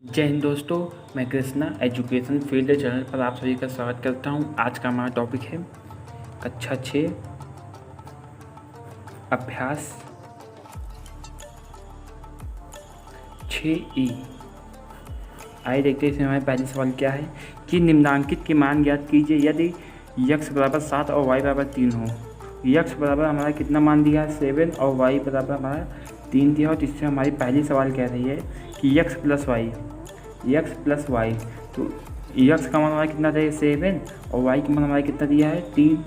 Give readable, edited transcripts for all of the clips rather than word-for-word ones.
जय हिंद दोस्तों, मैं कृष्णा एजुकेशन फील्ड चैनल पर आप सभी का स्वागत करता हूं। आज का हमारा टॉपिक है कक्षा 6 अभ्यास 6E। आइए देखते हैं इसमें हमारे पहले सवाल क्या है कि निम्नांकित की मान ज्ञात कीजिए यदि x बराबर 7 और y बराबर 3 हो। x बराबर हमारा कितना मान दिया है 7 और y बराबर हमारा 3 दिया हो। तो इससे हमारी पहली सवाल कह रही है कि x प्लस वाई, तो x का मान हमारा कितना था 7 और y का मान हमारा कितना दिया है 3।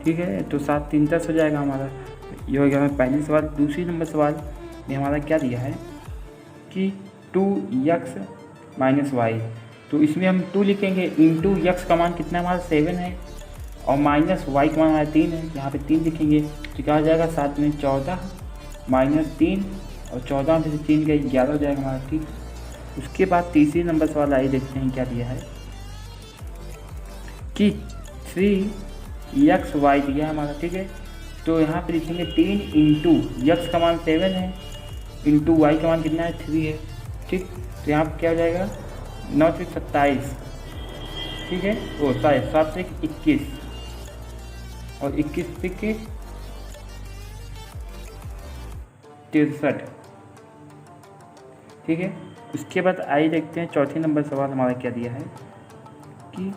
ठीक है, तो 7 3 10 हो जाएगा हमारा। ये हो गया हमारा पहली सवाल। दूसरी नंबर सवाल में हमारा क्या दिया है कि 2x माइनस वाई, तो इसमें हम 2 लिखेंगे इंटू x का मान कितना हमारा 7 है और माइनस वाई का मान हमारा 3 है। यहाँ पे 3 लिखेंगे तो क्या हो जाएगा 7 में 14 माइनस 3 और 14 में से 3 का 11 हो जाएगा हमारा। ठीक, उसके बाद तीसरी नंबर सवाल आइए देखते हैं क्या दिया है कि 3xy दिया है हमारा। ठीक है, तो यहाँ पे लिखेंगे 3 इंटू x का मान 7 है इंटू y का मान कितना है 3 है। ठीक, तो यहाँ पे क्या हो जाएगा 9 से 27। ठीक है, ओ सॉरी 7 से 21 और 21 से 63। ठीक है, उसके बाद आइए देखते हैं चौथी नंबर सवाल हमारा क्या दिया है कि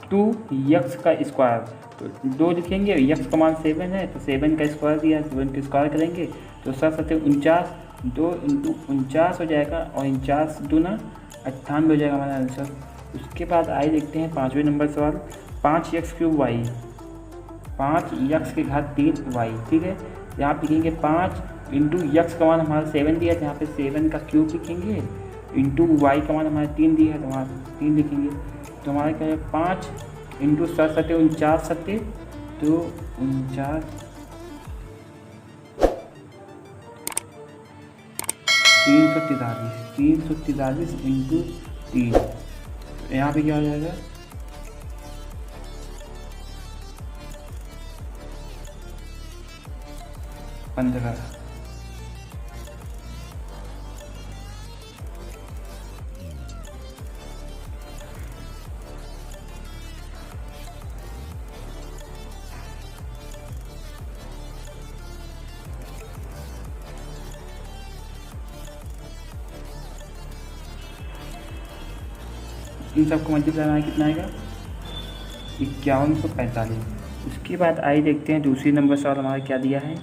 2x का स्क्वायर, तो 2 लिखेंगे, x का मान 7 है तो 7 का स्क्वायर दिया है, 7 का स्क्वायर करेंगे तो 7 7 49, 2 इंटू 49 हो जाएगा और 49 दूना 98 हो जाएगा हमारा आंसर। उसके बाद आइए देखते हैं पाँचवें नंबर सवाल 5x क्यूब वाई, 5x के घात 3y। ठीक है, यहाँ पे लिखेंगे 5 इंटू x का मान हमारा 7 दिया है, यहाँ पे 7 का क्यूब लिखेंगे इंटू y का मान हमारा 3 दिया है तो हमारा 3 लिखेंगे। तो हमारा क्या है 5 इंटू 7 7 49 7 तो 49 343 इंटू 3, तो यहाँ पे क्या हो जाएगा 15। इन सबको मल्टीप्लाई करना कितना आएगा 5145। उसके बाद आइए देखते हैं दूसरी नंबर सवाल हमारा क्या दिया है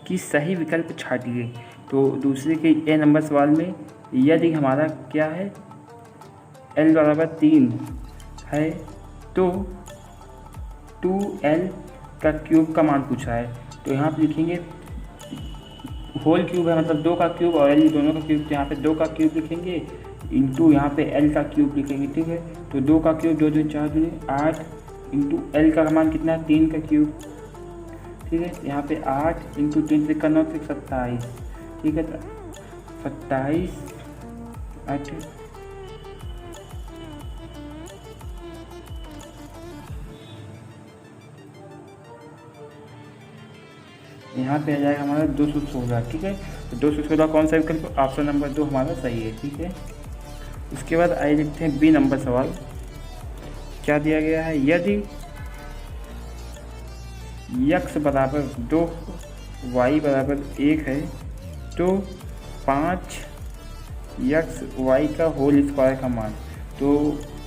कि सही विकल्प छाटिए। तो दूसरे के ए नंबर सवाल में यदि हमारा क्या है l बराबर 3 है तो 2l का क्यूब का मान पूछा है। तो यहाँ पे लिखेंगे होल क्यूब है मतलब 2 का क्यूब और l दोनों का क्यूब, तो यहाँ पे 2 का क्यूब लिखेंगे इंटू यहाँ पे l का क्यूब लिखेंगे। ठीक है, तो 2 का क्यूब 2 2 4 2 8 इंटू l का मान कितना है 3 का क्यूब। ठीक है, यहाँ पे 8 इंटू 3 से 9 से 27। ठीक है, 27 8 यहाँ पे आ जाएगा हमारा 216। ठीक है, तो 216 कौन सा विकल्प ऑप्शन नंबर 2 हमारा सही है। ठीक है, उसके बाद आइए देखते हैं बी नंबर सवाल क्या दिया गया है यदि x बराबर 2 y बराबर 1 है तो 5x y का होल स्क्वायर का मान, तो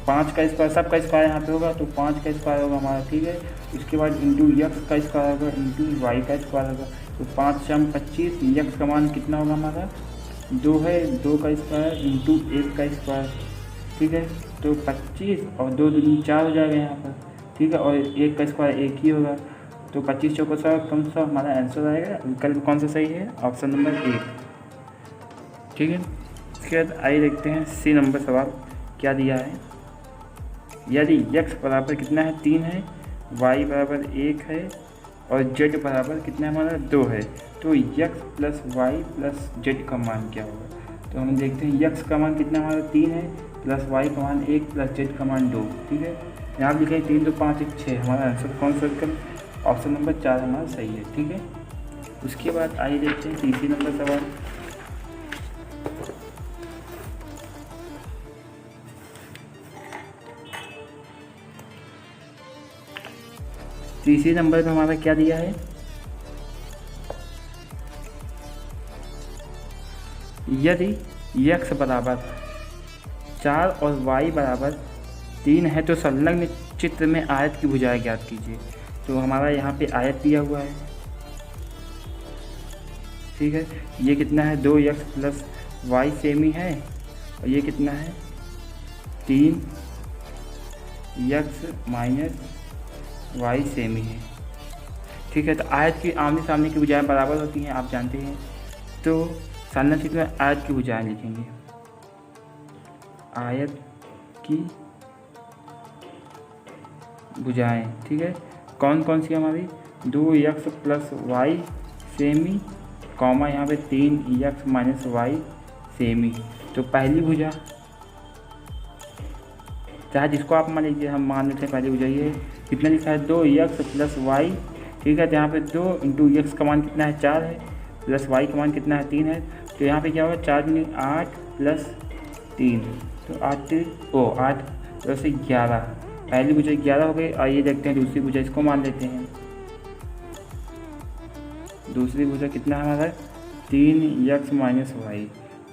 5 का स्क्वायर सबका स्क्वायर यहाँ पे होगा तो 5 का स्क्वायर होगा हमारा। ठीक है, उसके बाद इंटू x का स्क्वायर होगा इंटू y का स्क्वायर होगा, तो 5 से 25 x का मान कितना होगा हमारा 2 है, 2 का स्क्वायर इंटू 1 का स्क्वायर। ठीक है, तो 25 और 2 दूनी 4 हो जाएगा यहाँ पर। ठीक है, और 1 का स्क्वायर 1 ही होगा, तो 25 चौको 100 कम 100 हमारा आंसर आएगा। विकल्प कौन सा सही है ऑप्शन नंबर 1। ठीक है, उसके बाद आइए देखते हैं सी नंबर सवाल क्या दिया है यदि x बराबर कितना है 3 है, y बराबर 1 है और z बराबर कितना है हमारा 2 है, तो x plus y plus z का मान क्या होगा। तो हम देखते हैं x का मान कितना हमारा 3 है प्लस y का मान 1 प्लस z का मान 2। ठीक है, यहाँ लिखे 3 2 5 1 6, हमारा आंसर कौन सा विकल्प ऑप्शन नंबर 4 हमारा सही है। ठीक है, उसके बाद आइए देखते हैं तीसरी नंबर सवाल तीसरे नंबर पे हमारा क्या दिया है, यदि x बराबर 4 और y बराबर 3 है तो संलग्न चित्र में आयत की भुजाएं ज्ञात कीजिए। तो हमारा यहाँ पे आयत दिया हुआ है, ठीक है। ये कितना है, 2x प्लस वाई सेमी है, और ये कितना है 3x माइनस वाई सेमी है, ठीक है। तो आयत की आमने सामने की भुजाएं बराबर होती हैं, आप जानते हैं। तो संलग्न चित्र में आयत की भुजाएं लिखेंगे, आयत की भुजाएं, ठीक है। कौन कौन सी हमारी, 2x plus Y semi, comma यहाँ पे 3x माइनस वाई सेमी। तो पहली भुजा, चाहे जिसको आप मान लीजिए, हम मान लेते हैं पहली भुजा ये कितना लिखा है, 2x प्लस वाई, ठीक है। तो यहाँ पे 2 इंटू एक्स का मान कितना है, 4 है, प्लस वाई का मान कितना है, 3 है। तो यहाँ पे क्या होगा, 4 दूनी 8 प्लस 3, तो 8 प्लस 11, पहली भुजा 11 हो गई। आइए देखते हैं दूसरी भुजा, इसको मान लेते हैं। दूसरी भुजा कितना है हमारा, 3x minus Y,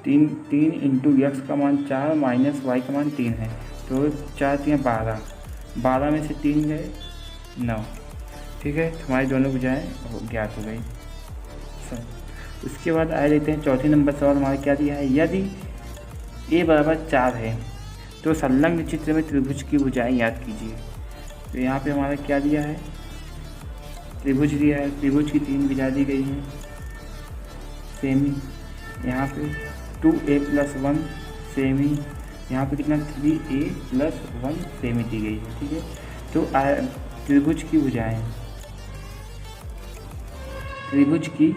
3 into x का मान 4 माइनस वाई का मान 3 है। तो 4 3 12, 12 में से 3 गए 9, ठीक है। हमारी दोनों भुजाएं ज्ञात हो गई। उसके बाद आए लेते हैं चौथे नंबर सवाल, हमारा क्या दिया है, यदि a बराबर 4 है तो संलग्न चित्र में त्रिभुज की भुजाएं याद कीजिए। तो यहाँ पे हमारा क्या दिया है, त्रिभुज दिया है, त्रिभुज की 3 भुजा दी गई हैं सेमी, यहाँ पे 2a प्लस 1 सेमी, यहाँ पे कितना 3a प्लस 1 सेमी दी गई है, ठीक है। तो त्रिभुज की भुजाएं, त्रिभुज की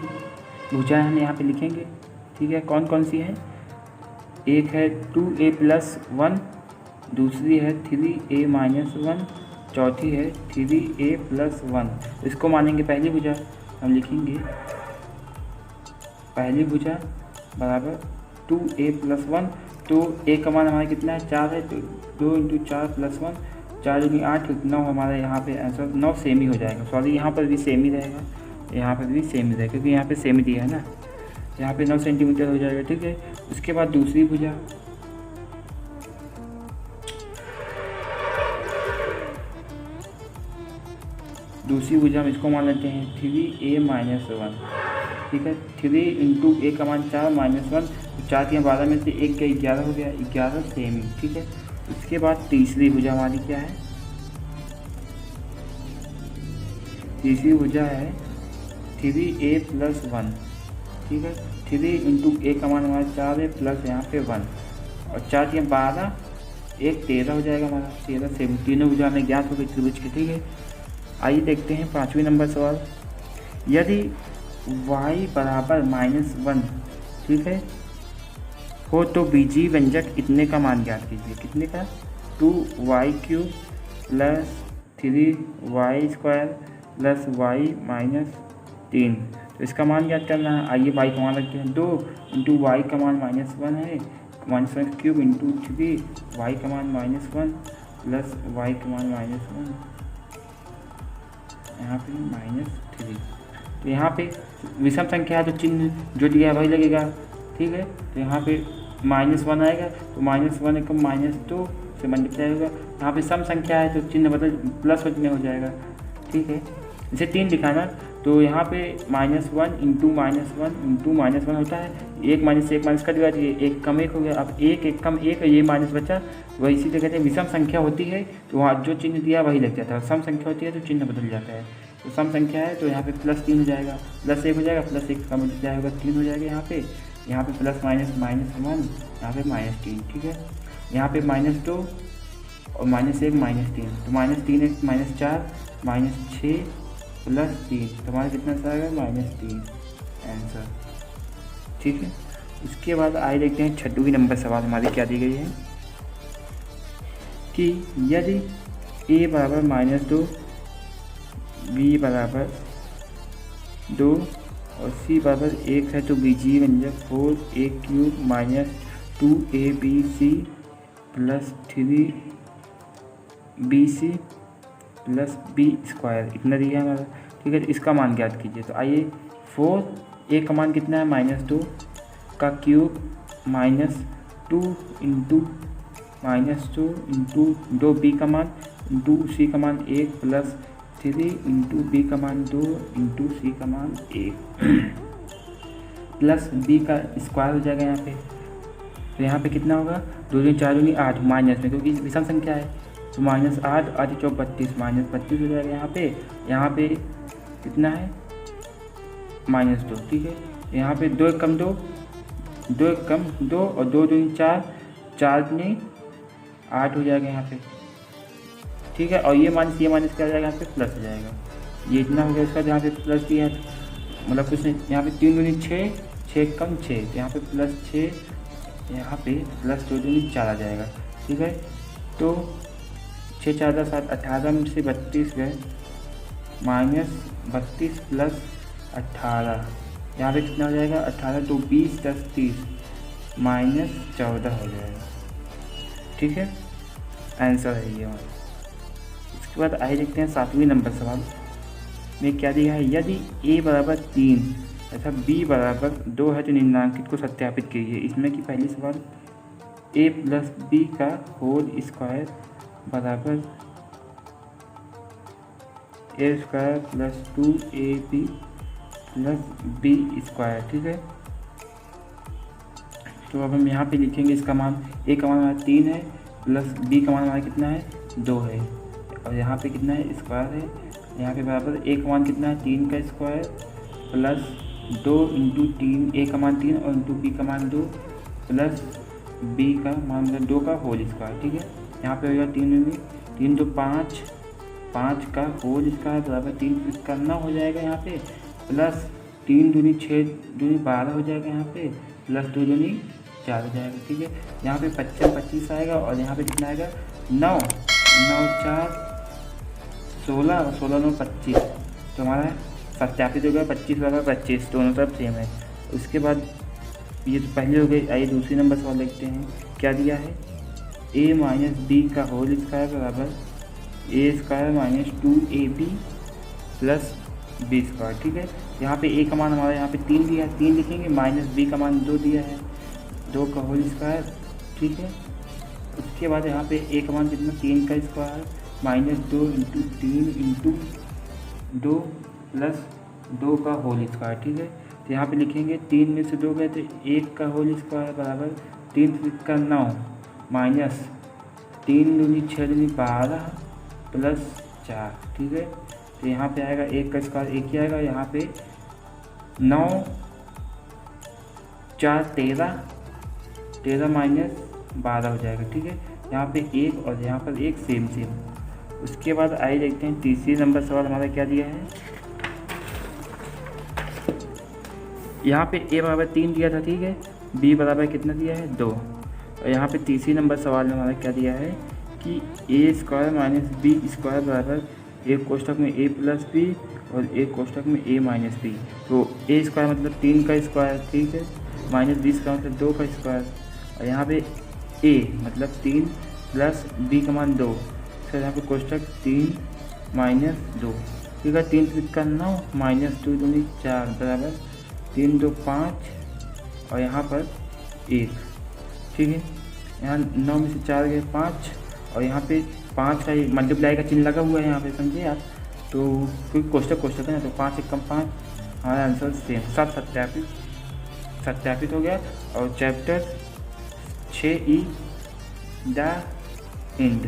भुजाएं हम यहाँ पे लिखेंगे, ठीक है। कौन कौन सी हैं, एक है 2a प्लस 1, दूसरी है 3a माइनस 1, चौथी है 3a प्लस 1। इसको मानेंगे पहली भुजा, हम लिखेंगे पहली भुजा बराबर 2a प्लस 1। तो a का मान हमारा कितना है, 4 है, तो 2 इंटू 4 प्लस 1, 4 दूनी 8, 9 हमारा यहाँ पे आंसर 9 सेमी हो जाएगा। सॉरी, यहाँ पर भी सेमी रहेगा, यहाँ पर भी सेमी रहेगा, क्योंकि यहाँ पे सेमी दिया है ना, यहाँ पे 9 सेंटीमीटर हो जाएगा, ठीक है। उसके बाद दूसरी भुजा, हम इसको मान लेते हैं 3a माइनस 1, ठीक है। 3 इंटू a का मान 4 माइनस 1, 4 3 12 में से 1 का 11 हो गया, 11 सेमी, ठीक है। उसके बाद तीसरी भुजा हमारी क्या है, तीसरी भुजा है 3a प्लस 1, ठीक है। 3 इंटू a का मान हमारा 4 है, प्लस यहाँ पे 1, और 4 3 12, 1 13 हो जाएगा हमारा, 13 सेमी। तीनों भुजा हमें ज्ञात हो गई त्रिभुज की, ठीक है। आइए देखते हैं पाँचवें नंबर सवाल, यदि y बराबर -1, ठीक है, हो तो बीजीय व्यंजक इतने का मान ज्ञात कीजिए। कितने का, 2y³ plus 3y² plus y minus 3। तो इसका मान ज्ञात करना है। आइए y का मान रखते हैं, 2 इंटू वाई का मान -1 है, -1³ इंटू 3, y का मान -1 प्लस y का मान -1, यहाँ पे -3। तो यहाँ पे विषम संख्या है तो चिन्ह जो दिया है वही लगेगा, ठीक है। तो यहाँ पे -1 आएगा, तो -1 का -2 से मल्टीप्लाई होगा। यहाँ पे सम संख्या है तो चिन्ह बदल प्लस में हो जाएगा, ठीक है। इसे 3 दिखाना, तो यहाँ पे -1 इंटू -1 होता है, 1 माइनस 1 माइनस कर दिया, 1 कम 1 हो गया। अब 1 कम 1 ये माइनस बचा, वही इसीलिए कहते हैं विषम संख्या होती है तो वहाँ जो चिन्ह दिया वही लग जाता है, सम संख्या होती है तो चिन्ह बदल जाता है। तो सम संख्या है तो यहाँ पे +3 हो जाएगा, +1 हो जाएगा, +1 का मल्टीप्लाई होगा 3 हो जाएगा यहाँ पे प्लस माइनस -1, यहाँ पे -3, ठीक है। यहाँ पे -2 और -1 -3, तो -3 1 -4 -6 प्लस 3, तो हमारा कितना सा आएगा, -3 आंसर, ठीक है। उसके बाद आइए देखते हैं छठवीं नंबर सवाल हमारी क्या दी गई है कि यदि a बराबर -2, b बराबर 2 और c बराबर 1 है तो बीजीय व्यंजक 4a³ minus 2abc plus 3bc plus b square इतना दिया है हमारा, ठीक है। तो इसका मान ज्ञात कीजिए। तो आइए 4 ए का मान कितना है -2 का क्यूब -2 इंटू -2 बी का मान इंटू सी का मान 1 प्लस 3 इंटू बी का मान 2 इंटू सी का मान 1 प्लस बी का स्क्वायर हो जाएगा यहाँ पे। तो यहाँ पे कितना होगा 2 दूनी 4 दूनी 8 माइनस में, क्योंकि विषम संख्या है तो -8 8 चौक 32 -32 हो जाएगा यहाँ पे कितना है -2, ठीक है। यहाँ पे 2 कम 2 2 कम 2 और 2 दूनी 4 4 दूनी 8 हो जाएगा यहाँ पे, ठीक है। और ये माइनस क्या हो जाएगा यहाँ पे प्लस हो जाएगा, ये इतना हो गया। इसका यहाँ पे प्लस दिया है मतलब कुछ नहीं, यहाँ पे 3 दूनी 6 6 कम 6 यहाँ पे प्लस 6 यहाँ पे प्लस 2 दूनी 4 आ जाएगा, ठीक है। तो 6 4 10 7 18 में से 32 गए -32 प्लस 18 यहाँ पे कितना हो जाएगा 18 तो 20 10 30 -14 हो जाएगा, ठीक है। आंसर है ये हमारा। इसके बाद आइए देखते हैं 7वें नंबर सवाल में क्या दिया है। यदि a बराबर 3 तथा b बराबर 2 है तो निम्नांकित को सत्यापित कीजिए। इसमें कि पहली सवाल a प्लस बी का होल स्क्वायर बराबर a square plus 2ab plus b square, ठीक है। तो अब हम यहाँ पे लिखेंगे इसका मान, a का मान हमारा 3 है प्लस b का मान हमारा कितना है 2 है, और यहाँ पे कितना है स्क्वायर है, यहाँ पे बराबर a का मान कितना है 3 का स्क्वायर प्लस 2 इंटू 3 a का मान 3 और इंटू b का मान 2 प्लस b का मान मतलब 2 का होल स्क्वायर, ठीक है। यहाँ पे हो गया 3 में 3 तो 5 का होल स्क्वायर बराबर 3 इसका 9 हो जाएगा यहाँ पे, प्लस 3 दूनी 6 दूनी 12 हो जाएगा यहाँ पे, प्लस 2 दूनी 4 हो जाएगा, ठीक है। यहाँ पे 25 आएगा और यहाँ पे कितना आएगा 9 4 16 और 16 9 25, तो हमारा सत्यापित हो गया 25 बराबर 25 दोनों तरफ सेम है। उसके बाद ये तो पहले हो गई। आइए दूसरी नंबर सवाल देखते हैं क्या दिया है। a माइनस बी का होल स्क्वायर बराबर a square -2ab plus b square, ठीक है। यहाँ पे a का मान हमारा यहाँ पे 3 दिया है 3 लिखेंगे, माइनस b का मान 2 दिया है 2 का होल स्क्वायर, ठीक है। उसके बाद यहाँ पे a का मान कितना 3 का स्क्वायर -2 इंटू 3 इंटू 2 प्लस 2 का होल स्क्वायर, ठीक है। तो यहाँ पे लिखेंगे 3 में से 2 गए तो 1 का होल स्क्वायर बराबर 3 का 9 माइनस 3 दूनी 6 दूनी 12 प्लस 4, ठीक है। तो यहाँ पे आएगा 1 का स्क्वायर 1 ही आएगा, यहाँ पे 9 4 13 माइनस 12 हो जाएगा, ठीक है। यहाँ पे 1 और यहाँ पर 1 सेम। उसके बाद आइए देखते हैं तीसरी नंबर सवाल हमारा क्या दिया है। यहाँ पे a बराबर 3 दिया था, ठीक है। b बराबर कितना दिया है 2। और यहाँ पे तीसरी नंबर सवाल में हमारा क्या दिया है कि a square minus b square बराबर एक कोष्ठक में a प्लस बी और एक कोष्ठक में a माइनस बी। तो a स्क्वायर मतलब 3 का स्क्वायर, ठीक है, माइनस बी का मतलब 2 का स्क्वायर, और यहाँ पे a मतलब 3 प्लस b का मान 2, फिर यहाँ पे कोष्ठक 3 माइनस 2, ठीक है। 3 का 9 माइनस 2 दूनी 4 बराबर 3 2 5 और यहाँ पर 1, ठीक है। यहाँ 9 में से 4 गए 5 और यहाँ पे 5 का मल्टीप्लाई का चिन्ह लगा हुआ है यहाँ पे, समझे आप। तो क्योंकि कोष्ठक है ना, तो 5 1 कम 5, हमारा आंसर सेम। सब सत्यापित हो गया। और चैप्टर 6E द एंड।